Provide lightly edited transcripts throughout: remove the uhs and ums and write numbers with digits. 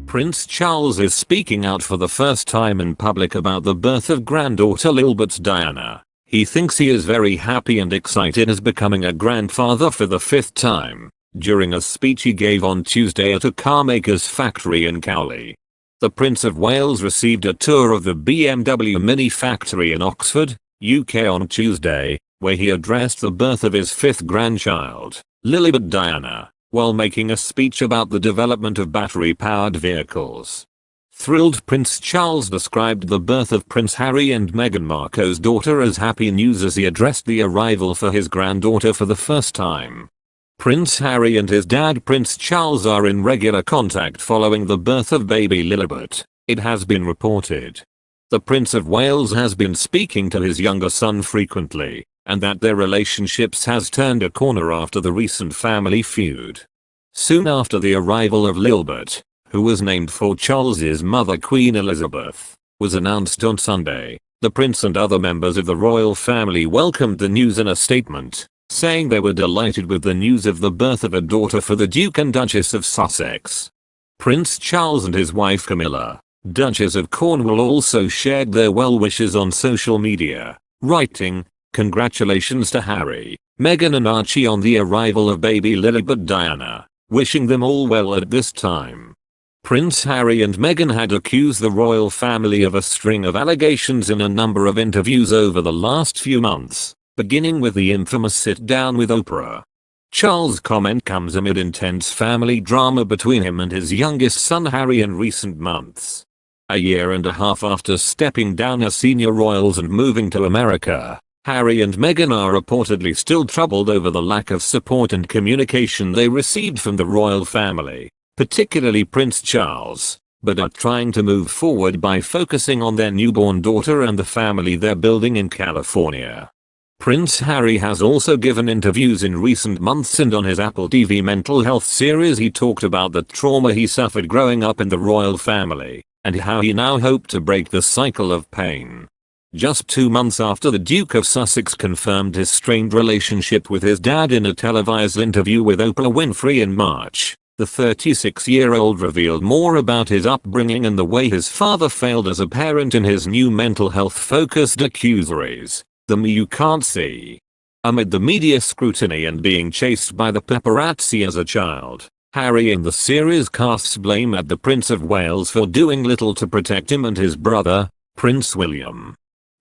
Prince Charles is speaking out for the first time in public about the birth of granddaughter Lilbet Diana. He thinks he is very happy and excited as becoming a grandfather for the fifth time, during a speech he gave on Tuesday at a carmaker's factory in Cowley. The Prince of Wales received a tour of the BMW Mini factory in Oxford, UK on Tuesday, where he addressed the birth of his fifth grandchild, Lilibet Diana, while making a speech about the development of battery-powered vehicles. Thrilled Prince Charles described the birth of Prince Harry and Meghan Marko's daughter as happy news as he addressed the arrival for his granddaughter for the first time. Prince Harry and his dad Prince Charles are in regular contact following the birth of baby Lilibet, it has been reported. The Prince of Wales has been speaking to his younger son frequently, and that their relationships has turned a corner after the recent family feud. Soon after the arrival of Lilibet, who was named for Charles's mother Queen Elizabeth, was announced on Sunday, the prince and other members of the royal family welcomed the news in a statement, saying they were delighted with the news of the birth of a daughter for the Duke and Duchess of Sussex. Prince Charles and his wife Camilla, Duchess of Cornwall, also shared their well wishes on social media, writing, "Congratulations to Harry, Meghan and Archie on the arrival of baby Lilibet Diana, wishing them all well at this time." Prince Harry and Meghan had accused the royal family of a string of allegations in a number of interviews over the last few months, beginning with the infamous sit-down with Oprah. Charles' comment comes amid intense family drama between him and his youngest son Harry in recent months. A year and a half after stepping down as senior royals and moving to America, Harry and Meghan are reportedly still troubled over the lack of support and communication they received from the royal family, particularly Prince Charles, but are trying to move forward by focusing on their newborn daughter and the family they're building in California. Prince Harry has also given interviews in recent months, and on his Apple TV mental health series he talked about the trauma he suffered growing up in the royal family, and how he now hoped to break the cycle of pain. Just 2 months after the Duke of Sussex confirmed his strained relationship with his dad in a televised interview with Oprah Winfrey in March, the 36-year-old revealed more about his upbringing and the way his father failed as a parent in his new mental health-focused docuseries, The Me You Can't See. Amid the media scrutiny and being chased by the paparazzi as a child, Harry in the series casts blame at the Prince of Wales for doing little to protect him and his brother, Prince William.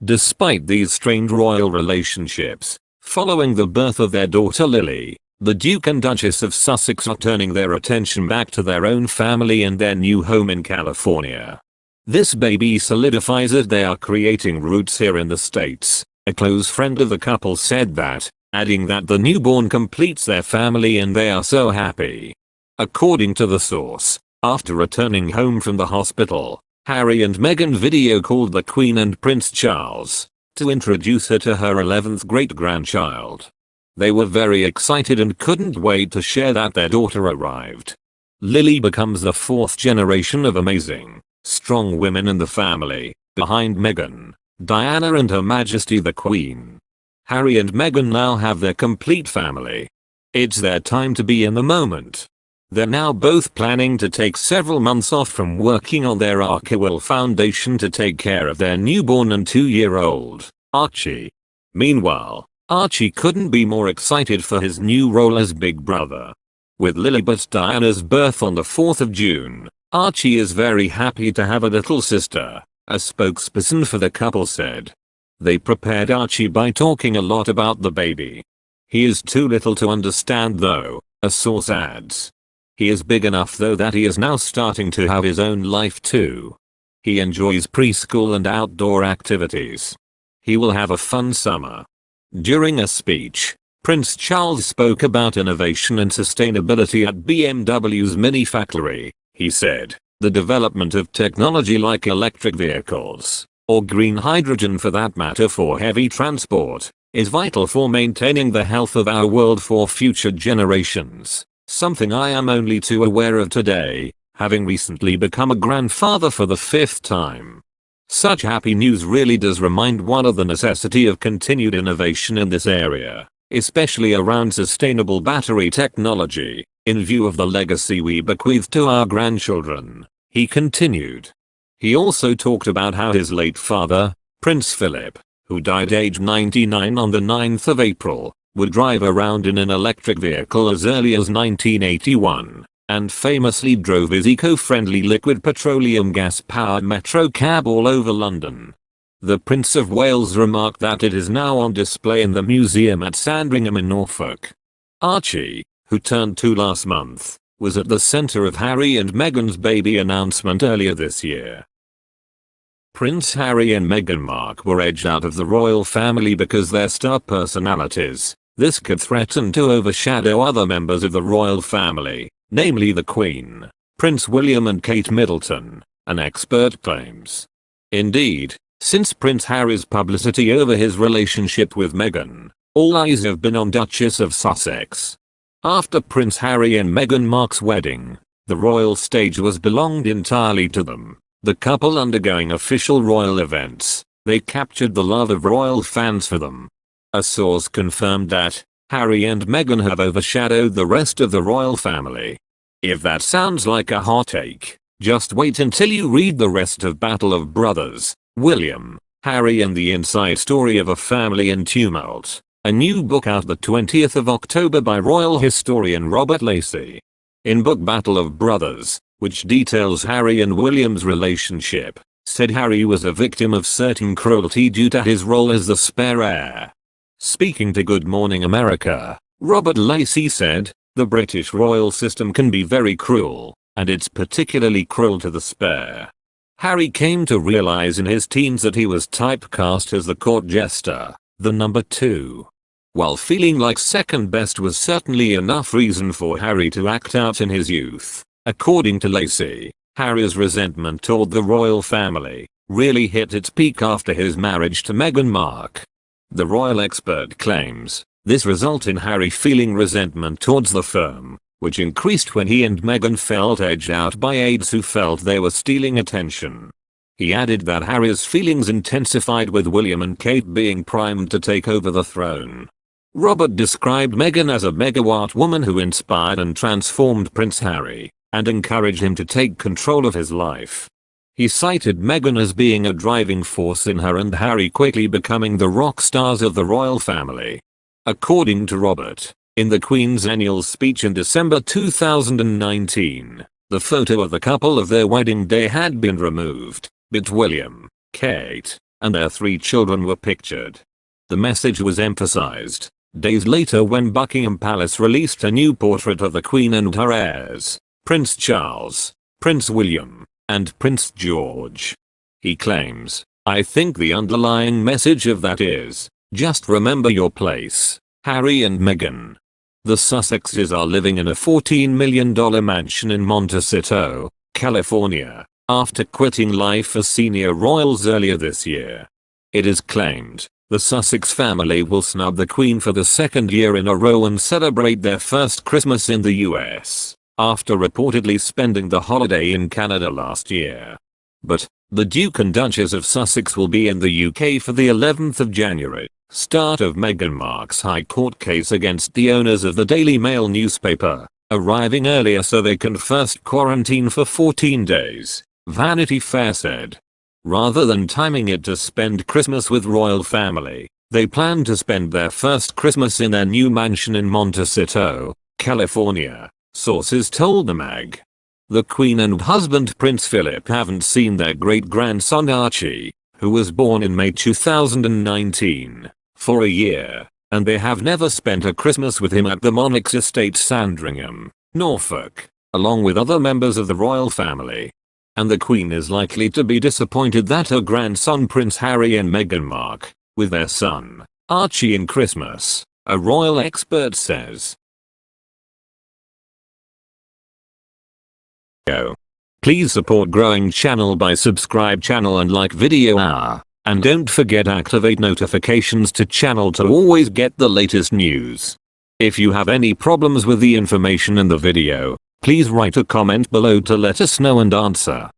Despite these strained royal relationships, following the birth of their daughter Lily, the Duke and Duchess of Sussex are turning their attention back to their own family and their new home in California. This baby solidifies that they are creating roots here in the States, a close friend of the couple said that, adding that the newborn completes their family and they are so happy. According to the source, after returning home from the hospital, Harry and Meghan video called the Queen and Prince Charles to introduce her to her 11th great-grandchild. They were very excited and couldn't wait to share that their daughter arrived. Lily becomes the 4th generation of amazing, strong women in the family, behind Meghan, Diana and Her Majesty the Queen. Harry and Meghan now have their complete family. It's their time to be in the moment. They're now both planning to take several months off from working on their Archewell Foundation to take care of their newborn and 2-year-old, Archie. Meanwhile, Archie couldn't be more excited for his new role as big brother. With Lilibet Diana's birth on the 4th of June, Archie is very happy to have a little sister, a spokesperson for the couple said. They prepared Archie by talking a lot about the baby. He is too little to understand though, a source adds. He is big enough though that he is now starting to have his own life too. He enjoys preschool and outdoor activities. He will have a fun summer. During a speech, Prince Charles spoke about innovation and sustainability at BMW's Mini factory. He said, "The development of technology like electric vehicles, or green hydrogen for that matter for heavy transport, is vital for maintaining the health of our world for future generations. Something I am only too aware of today, having recently become a grandfather for the 5th time." Such happy news really does remind one of the necessity of continued innovation in this area, especially around sustainable battery technology, in view of the legacy we bequeath to our grandchildren. He continued. He also talked about how his late father, Prince Philip, who died aged 99 on the 9th of April, would drive around in an electric vehicle as early as 1981, and famously drove his eco-friendly liquid petroleum gas-powered metro cab all over London. The Prince of Wales remarked that it is now on display in the museum at Sandringham in Norfolk. Archie, who turned 2 last month, was at the center of Harry and Meghan's baby announcement earlier this year. Prince Harry and Meghan Markle were edged out of the royal family because their star personalities. This could threaten to overshadow other members of the royal family, namely the Queen, Prince William and Kate Middleton, an expert claims. Indeed, since Prince Harry's publicity over his relationship with Meghan, all eyes have been on Duchess of Sussex. After Prince Harry and Meghan Markle's wedding, the royal stage was belonged entirely to them. The couple undergoing official royal events, they captured the love of royal fans for them. A source confirmed that Harry and Meghan have overshadowed the rest of the royal family. If that sounds like a hot take, just wait until you read the rest of Battle of Brothers, William, Harry and the Inside Story of a Family in Tumult, a new book out the 20th of October by royal historian Robert Lacey. In book Battle of Brothers, which details Harry and William's relationship, said Harry was a victim of certain cruelty due to his role as the spare heir. Speaking to Good Morning America, Robert Lacey said, "The British royal system can be very cruel, and it's particularly cruel to the spare." Harry came to realize in his teens that he was typecast as the court jester, the number 2. While feeling like second best was certainly enough reason for Harry to act out in his youth, according to Lacey, Harry's resentment toward the royal family really hit its peak after his marriage to Meghan Markle. The royal expert claims this resulted in Harry feeling resentment towards the firm, which increased when he and Meghan felt edged out by aides who felt they were stealing attention. He added that Harry's feelings intensified with William and Kate being primed to take over the throne. Robert described Meghan as a megawatt woman who inspired and transformed Prince Harry, and encouraged him to take control of his life. He cited Meghan as being a driving force in her and Harry quickly becoming the rock stars of the royal family. According to Robert, in the Queen's annual speech in December 2019, the photo of the couple of their wedding day had been removed, but William, Kate, and their 3 children were pictured. The message was emphasized days later when Buckingham Palace released a new portrait of the Queen and her heirs, Prince Charles, Prince William, and Prince George. He claims, "I think the underlying message of that is, just remember your place, Harry and Meghan." The Sussexes are living in a $14 million mansion in Montecito, California, after quitting life as senior royals earlier this year. It is claimed, the Sussex family will snub the Queen for the 2nd year in a row and celebrate their first Christmas in the US, after reportedly spending the holiday in Canada last year. But, the Duke and Duchess of Sussex will be in the UK for the 11th of January, start of Meghan Markle's High Court case against the owners of the Daily Mail newspaper, arriving earlier so they can first quarantine for 14 days, Vanity Fair said. Rather than timing it to spend Christmas with royal family, they plan to spend their first Christmas in their new mansion in Montecito, California, sources told the mag. The Queen and husband Prince Philip haven't seen their great-grandson Archie, who was born in May 2019, for a year, and they have never spent a Christmas with him at the monarch's estate Sandringham, Norfolk, along with other members of the royal family. And the Queen is likely to be disappointed that her grandson Prince Harry and Meghan Markle, with their son, Archie in Christmas, a royal expert says. Please support growing channel by subscribe channel and like video hour, and don't forget activate notifications to channel to always get the latest news. If you have any problems with the information in the video, please write a comment below to let us know and answer.